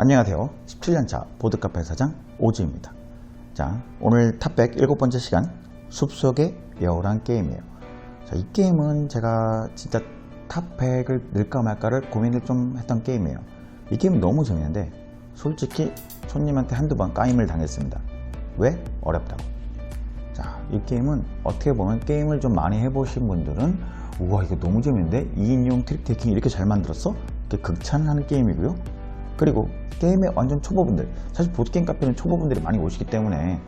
안녕하세요. 17년차 보드카페 사장 오지입니다. 자, 오늘 탑백 7번째 시간 숲속의 여우란 게임이에요. 자, 이 게임은 제가 진짜 탑백을 넣을까 말까를 고민을 좀 했던 게임이에요. 이 게임은 너무 재밌는데 솔직히 손님한테 한두 번 까임을 당했습니다. 왜? 어렵다고. 자, 이 게임은 어떻게 보면 게임을 좀 많이 해보신 분들은 우와 이거 너무 재밌는데 2인용 트릭 테이킹 이렇게 잘 만들었어? 이렇게 극찬하는 게임이고요. 그리고 게임의 완전 초보분들, 사실 보드게임 카페는 초보분들이 많이 오시기 때문에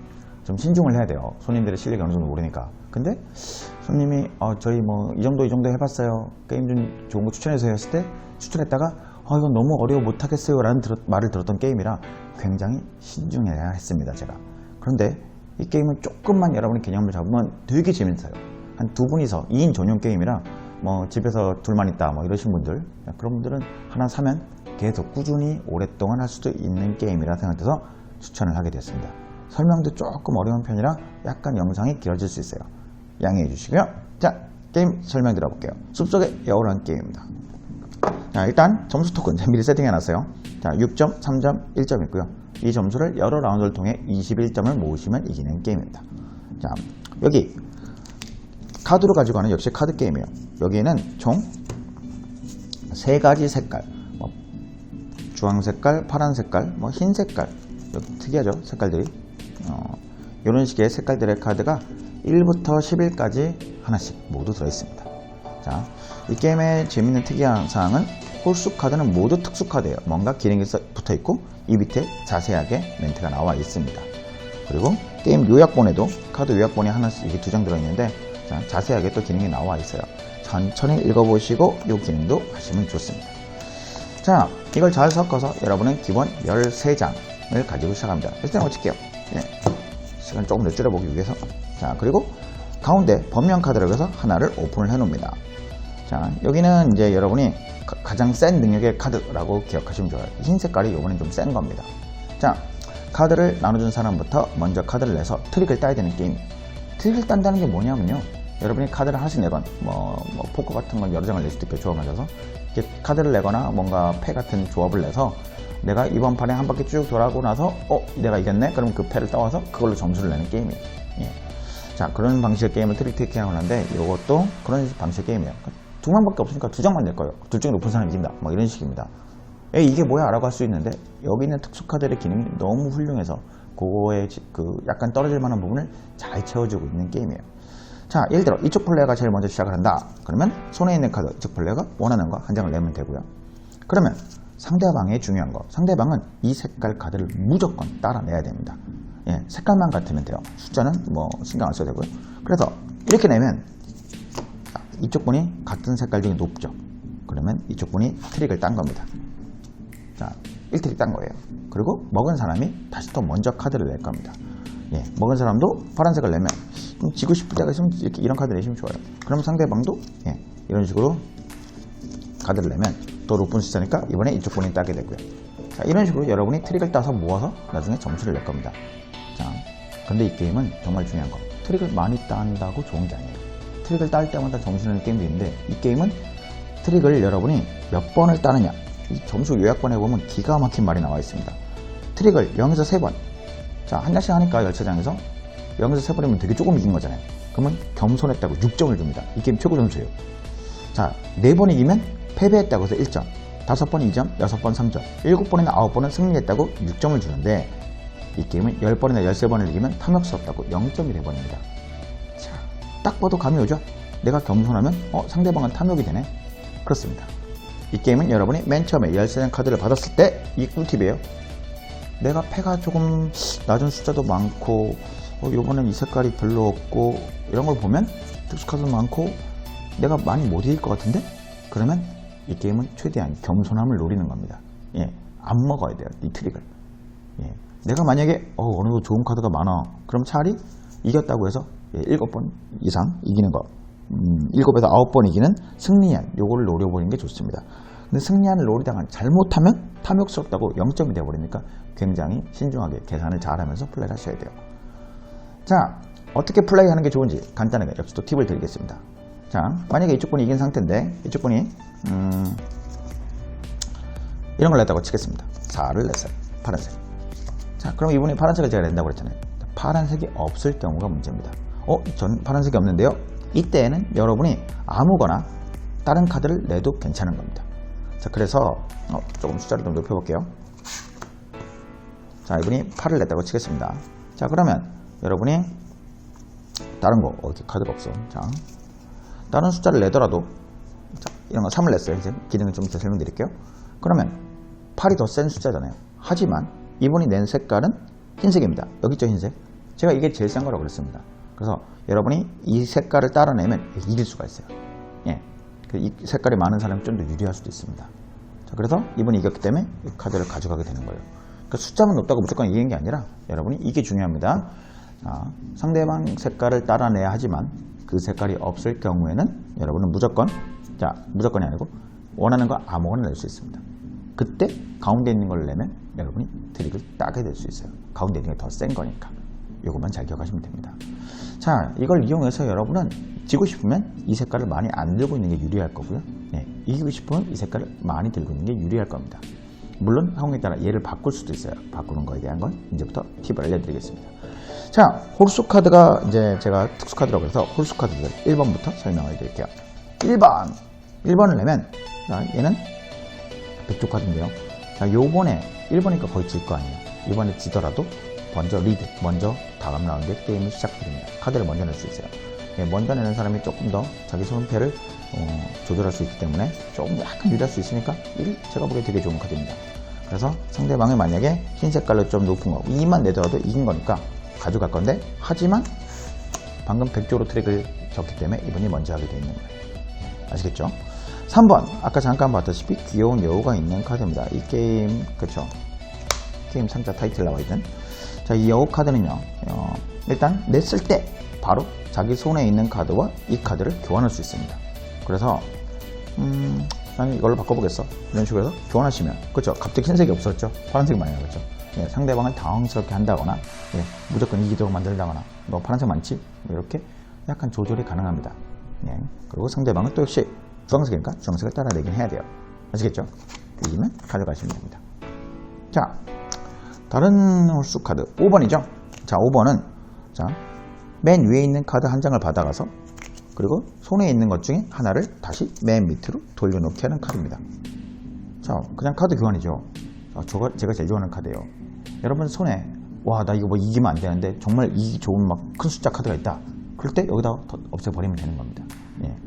좀 신중을 해야 돼요. 손님들의 실력이 어느 정도 모르니까. 근데 손님이 저희 뭐 이 정도 해봤어요. 게임 좀 좋은 거 추천해주세요 했을 때 추천했다가 이건 너무 어려워 못하겠어요 라는 말을 들었던 게임이라 굉장히 신중해야 했습니다 제가. 그런데 이 게임은 조금만 여러분이 개념을 잡으면 되게 재밌어요. 한 두 분이서 2인 전용 게임이라 뭐 집에서 둘만 있다 뭐 이러신 분들, 그런 분들은 하나 사면 계속 꾸준히 오랫동안 할 수도 있는 게임이라 생각해서 추천을 하게 되었습니다. 설명도 조금 어려운 편이라 약간 영상이 길어질 수 있어요. 양해해 주시고요. 자, 게임 설명 들어볼게요. 숲속의 여우란 게임입니다. 자, 일단 점수 토큰 미리 세팅해 놨어요. 자, 6점, 3점, 1점 있고요. 이 점수를 여러 라운드를 통해 21점을 모으시면 이기는 게임입니다. 자, 여기 카드로 가지고 가는 역시 카드 게임이에요. 여기에는 총 3가지 색깔, 주황 색깔, 파란 색깔, 흰 색깔, 특이하죠 색깔들이. 이런 식의 색깔들의 카드가 1부터 11까지 하나씩 모두 들어있습니다. 자, 이 게임의 재밌는 특이한 사항은 홀수 카드는 모두 특수 카드예요. 뭔가 기능이 붙어 있고 이 밑에 자세하게 멘트가 나와 있습니다. 그리고 게임 요약본에도 카드 요약본이 하나씩 이렇게 2장 들어있는데 자세하게 또 기능이 나와 있어요. 천천히 읽어보시고 이 기능도 하시면 좋습니다. 자, 이걸 잘 섞어서 여러분은 기본 13장을 가지고 시작합니다. 일단 어칠게요. 시간 조금 더 줄여보기 위해서. 자, 그리고 가운데 범용 카드라고 해서 하나를 오픈을 해 놓습니다. 자, 여기는 이제 여러분이 가장 센 능력의 카드라고 기억하시면 좋아요. 흰 색깔이 이번엔 좀 센 겁니다. 자, 카드를 나눠준 사람부터 먼저 카드를 내서 트릭을 따야 되는 게임. 트릭을 딴다는 게 뭐냐면요, 여러분이 카드를 하나씩 내건 포커 같은 건 여러 장을 낼 수도 있고 조합을 해서 이렇게 카드를 내거나 뭔가 패 같은 조합을 내서 내가 이번 판에 한 바퀴 쭉 돌아가고 나서 내가 이겼네? 그럼 그 패를 따와서 그걸로 점수를 내는 게임이에요. 자, 그런 방식의 게임을 트릭 테이킹 하는데 이것도 그런 방식의 게임이에요. 두 명밖에 없으니까 2장만 낼 거예요. 둘 중에 높은 사람이 이긴다. 이런 식입니다. 이게 뭐야? 라고 할 수 있는데 여기 있는 특수 카드의 기능이 너무 훌륭해서 그거에 약간 떨어질 만한 부분을 잘 채워주고 있는 게임이에요. 자, 예를 들어 이쪽 플레이어가 제일 먼저 시작을 한다. 그러면 손에 있는 카드, 이쪽 플레이어가 원하는 거 한 장을 내면 되고요. 그러면 상대방의 중요한 거, 상대방은 이 색깔 카드를 무조건 따라내야 됩니다. 색깔만 같으면 돼요. 숫자는 신경 안 써도 되고요. 그래서 이렇게 내면 이쪽 분이 같은 색깔 중에 높죠. 그러면 이쪽 분이 트릭을 딴 겁니다. 자, 1트릭 딴 거예요. 그리고 먹은 사람이 다시 또 먼저 카드를 낼 겁니다. 먹은 사람도 파란색을 내면 지고 싶을 때가 있으면 이런 카드 내시면 좋아요. 그럼 상대방도 이런 식으로 카드를 내면 또 높은 숫자니까 이번에 이쪽 분이 따게 되고요. 자, 이런 식으로 여러분이 트릭을 따서 모아서 나중에 점수를 낼 겁니다. 자, 근데 이 게임은 정말 중요한 거, 트릭을 많이 딴다고 좋은 게 아니에요. 트릭을 딸 때마다 점수 내는 게임도 있는데 이 게임은 트릭을 여러분이 몇 번을 따느냐, 이 점수 요약본에 보면 기가 막힌 말이 나와 있습니다. 트릭을 0에서 3번, 자, 한 장씩 하니까 10차장에서 0에서 3번이면 되게 조금 이긴 거잖아요. 그러면 겸손했다고 6점을 줍니다. 이 게임 최고 점수예요. 자, 4번 이기면 패배했다고 해서 1점, 5번 2점, 6번 3점, 7번이나 9번은 승리했다고 6점을 주는데 이 게임은 10번이나 13번을 이기면 탐욕스럽다고 0점이 돼버립니다. 자, 딱 봐도 감이 오죠? 내가 겸손하면 상대방은 탐욕이 되네? 그렇습니다. 이 게임은 여러분이 맨 처음에 13장 카드를 받았을 때 이 꿀팁이에요. 내가 패가 조금 낮은 숫자도 많고 요번엔 이 색깔이 별로 없고 이런 걸 보면 특수 카드도 많고 내가 많이 못 이길 것 같은데? 그러면 이 게임은 최대한 겸손함을 노리는 겁니다. 안 먹어야 돼요, 이 트릭을. 내가 만약에 어느 좋은 카드가 많아, 그럼 차라리 이겼다고 해서 7번 이상 이기는 거, 7에서 9번 이기는 승리한 요거를 노려보는 게 좋습니다. 근데 승리한을 노리다가 잘못하면 탐욕스럽다고 0점이 되어버리니까 굉장히 신중하게 계산을 잘하면서 플레이를 하셔야 돼요. 자, 어떻게 플레이하는 게 좋은지 간단하게 역시 또 팁을 드리겠습니다. 자, 만약에 이쪽 분이 이긴 상태인데 이쪽 분이 이런 걸 냈다고 치겠습니다. 4를 냈어요. 파란색. 자, 그럼 이분이 파란색을 제가 낸다고 그랬잖아요. 파란색이 없을 경우가 문제입니다. 전 파란색이 없는데요. 이때에는 여러분이 아무거나 다른 카드를 내도 괜찮은 겁니다. 자, 그래서 조금 숫자를 좀 높여볼게요. 자, 이분이 8을 냈다고 치겠습니다. 자, 그러면 여러분이 다른 거 어디 카드가 없어. 자, 다른 숫자를 내더라도 자, 이런 거 3을 냈어요. 이제 기능을 좀 더 설명드릴게요. 그러면 8이 더 센 숫자잖아요. 하지만 이분이 낸 색깔은 흰색입니다. 여기 있죠, 흰색. 제가 이게 제일 센 거라고 그랬습니다. 그래서 여러분이 이 색깔을 따라내면 이길 수가 있어요. 예, 이 색깔이 많은 사람이 좀 더 유리할 수도 있습니다. 자, 그래서 이분이 이겼기 때문에 이 카드를 가져가게 되는 거예요. 그러니까 숫자만 높다고 무조건 이기는 게 아니라 여러분이 이게 중요합니다. 상대방 색깔을 따라내야 하지만 그 색깔이 없을 경우에는 여러분은 무조건이 아니고 원하는 거 아무거나 낼 수 있습니다. 그때 가운데 있는 걸 내면 여러분이 트릭을 따게 될 수 있어요. 가운데 있는 게 더 센 거니까. 이것만 잘 기억하시면 됩니다. 자, 이걸 이용해서 여러분은 지고 싶으면 이 색깔을 많이 안 들고 있는 게 유리할 거고요. 네, 이기고 싶으면 이 색깔을 많이 들고 있는 게 유리할 겁니다. 물론 상황에 따라 얘를 바꿀 수도 있어요. 바꾸는 거에 대한 건 이제부터 팁을 알려드리겠습니다. 자, 홀수 카드가 이제 제가 특수 카드라고 해서 홀수 카드들 1번부터 설명을 드릴게요. 1번을 내면 자, 얘는 백조 카드인데요. 자, 요번에 1번이니까 거의 질 거 아니에요. 이번에 지더라도 먼저 다음 라운드에 게임이 시작됩니다. 카드를 먼저 낼 수 있어요. 예, 먼저 내는 사람이 조금 더 자기 손패를 조절할 수 있기 때문에 조금 약간 유리할 수 있으니까 제가 보기에 되게 좋은 카드입니다. 그래서 상대방이 만약에 흰 색깔로 좀 높은 거 2만 내더라도 이긴 거니까 가져갈 건데, 하지만 방금 백조로 트릭을 졌기 때문에 이분이 먼저 하게 되어 있는 거예요. 아시겠죠? 3번 아까 잠깐 봤다시피 귀여운 여우가 있는 카드입니다. 이 게임 그쵸? 게임 상자 타이틀 나와 있는 자, 이 여우 카드는요 일단 냈을 때 바로 자기 손에 있는 카드와 이 카드를 교환할 수 있습니다. 그래서 나는 이걸로 바꿔보겠어 이런 식으로 해서 교환하시면 그쵸? 갑자기 흰색이 없었죠? 파란색이 많이 나왔죠? 예, 상대방을 당황스럽게 한다거나 무조건 이기도록 만들다거나 너 파란색 많지? 이렇게 약간 조절이 가능합니다. 예, 그리고 상대방은 또 역시 주황색이니까 주황색을 따라내긴 해야 돼요. 아시겠죠? 이기면 가져가시면 됩니다. 자, 다른 홀수 카드 5번이죠. 자, 5번은 자, 맨 위에 있는 카드 한 장을 받아가서 그리고 손에 있는 것 중에 하나를 다시 맨 밑으로 돌려놓기 하는 카드입니다. 자, 그냥 카드 교환이죠. 제가 제일 좋아하는 카드예요. 여러분 손에 와, 나 이거 뭐 이기면 안 되는데 정말 이기기 좋은 막 큰 숫자 카드가 있다. 그럴 때 여기다 없애버리면 되는 겁니다. 예.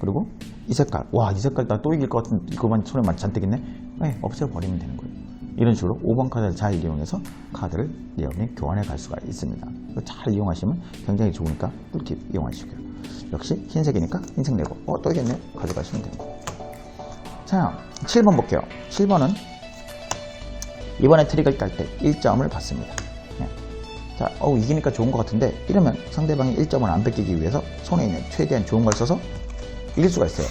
그리고 이 색깔, 와, 이 색깔 나 또 이길 것 같은 이거만 손에 잔뜩 있네. 네, 없애버리면 되는 거예요. 이런 식으로 5번 카드를 잘 이용해서 카드를 여러분이 교환해 갈 수가 있습니다. 잘 이용하시면 굉장히 좋으니까 꿀팁 이용하시고요. 역시 흰색이니까 흰색 내고 또 이겼네 가져가시면 됩니다. 자, 7번 볼게요. 7번은 이번에 트릭을 딸 때 1점을 받습니다. 네. 자, 이기니까 좋은 것 같은데 이러면 상대방이 1점을 안 뺏기기 위해서 손에 있는 최대한 좋은 걸 써서 이길 수가 있어요.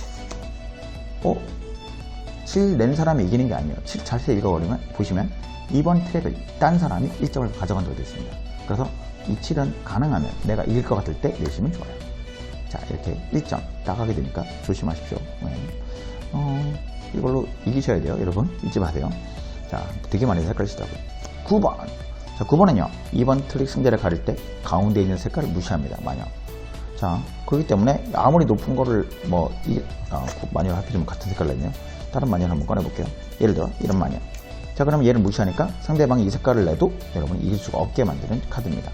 7 낸 사람이 이기는 게 아니에요. 7 자세히 읽어버리면 보시면 이번 트랙을 딴 사람이 1점을 가져간다고 되어 있습니다. 그래서 이 7은 가능하면 내가 이길 것 같을 때 내시면 좋아요. 자, 이렇게 1점 따가게 되니까 조심하십시오. 이걸로 이기셔야 돼요. 여러분 잊지 마세요. 자, 되게 많이 헷갈리시더라고요. 9번. 자, 9번은요. 이번 트릭 승자를 가릴 때 가운데 있는 색깔을 무시합니다. 마녀. 자, 그렇기 때문에 아무리 높은 거를 마녀 하필이면 같은 색깔로 했네요. 다른 마녀를 한번 꺼내볼게요. 예를 들어 이런 마녀. 자, 그러면 얘를 무시하니까 상대방이 이 색깔을 내도 여러분이 이길 수가 없게 만드는 카드입니다.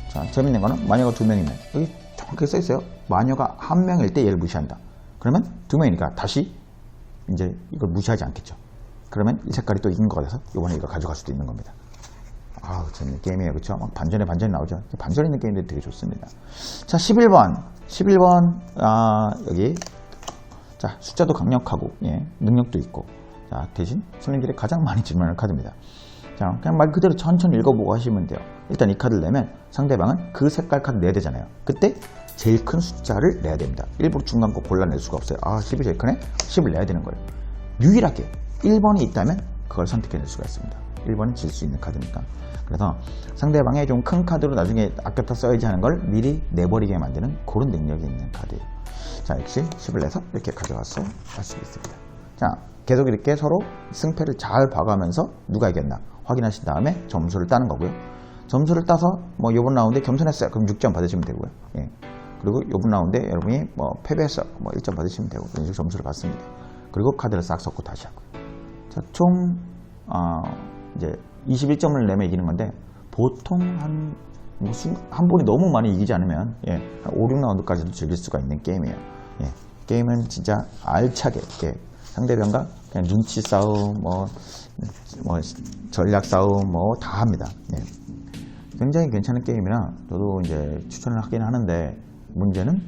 자, 재밌는 거는 마녀가 2명이면 여기 정확하게 써있어요. 마녀가 1명일 때 얘를 무시한다. 그러면 2명이니까 다시 이제 이걸 무시하지 않겠죠. 그러면 이 색깔이 또 이긴 것 같아서 이번에 이거 가져갈 수도 있는 겁니다. 재밌는 게임이에요. 그쵸? 막 반전에 나오죠. 반전 있는 게임들이 되게 좋습니다. 자, 11번. 여기. 자, 숫자도 강력하고, 능력도 있고. 자, 대신 손님들이 가장 많이 질문하는 카드입니다. 자, 그냥 말 그대로 천천히 읽어보고 하시면 돼요. 일단 이 카드를 내면 상대방은 그 색깔 카드 내야 되잖아요. 그때 제일 큰 숫자를 내야 됩니다. 일부러 중간 거 골라낼 수가 없어요. 10이 제일 크네? 10을 내야 되는 거예요. 유일하게 1번이 있다면 그걸 선택해낼 수가 있습니다. 1번은 질 수 있는 카드니까. 그래서 상대방의 좀 큰 카드로 나중에 아꼈다 써야지 하는 걸 미리 내버리게 만드는 그런 능력이 있는 카드예요. 자, 역시 10을 내서 이렇게 가져와서 할 수 있습니다. 자, 계속 이렇게 서로 승패를 잘 봐가면서 누가 이겼나 확인하신 다음에 점수를 따는 거고요. 점수를 따서 뭐 요번 라운드에 겸손했어요. 그럼 6점 받으시면 되고요. 예. 그리고 요번 라운드에 여러분이 뭐 패배했어. 뭐 1점 받으시면 되고 그런 식으로 점수를 받습니다. 그리고 카드를 싹 섞고 다시 하고요. 자, 총 이제 21점을 내면 이기는 건데 보통 한 번이 너무 많이 이기지 않으면 한 5, 6라운드까지도 즐길 수가 있는 게임이에요. 예. 게임은 진짜 알차게 이렇게 상대방과 그냥 눈치 싸움, 뭐 전략 싸움 뭐 다 합니다. 예. 굉장히 괜찮은 게임이라 저도 이제 추천을 하긴 하는데 문제는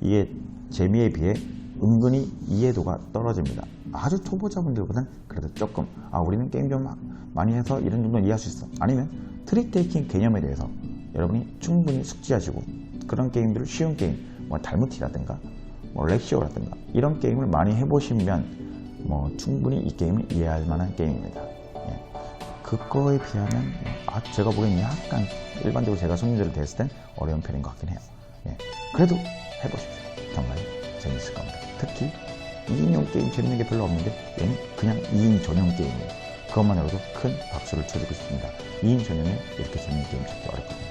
이게 재미에 비해 은근히 이해도가 떨어집니다. 아주 초보자분들보다는 그래도 조금 우리는 게임 좀 많이 해서 이런 정도는 이해할 수 있어. 아니면 트릭 테이킹 개념에 대해서 여러분이 충분히 숙지하시고 그런 게임들을 쉬운 게임, 뭐 달무티라든가 뭐 렉시오라든가 이런 게임을 많이 해보시면 뭐 충분히 이 게임을 이해할 만한 게임입니다. 예. 그거에 비하면 제가 보기에는 약간 일반적으로 제가 손님들을 대했을 땐 어려운 편인 것 같긴 해요. 예. 그래도 해보십시오. 정말 재밌을 겁니다. 특히 2인용 게임 재밌는 게 별로 없는데 얘는 그냥 2인 전용 게임이에요. 그것만으로도 큰 박수를 쳐주고 싶습니다. 2인 전용에 이렇게 재밌는 게임 찾기 어렵거든요.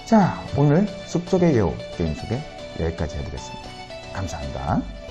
자, 오늘 숲속의 여우 게임 소개 여기까지 해드리겠습니다. 감사합니다.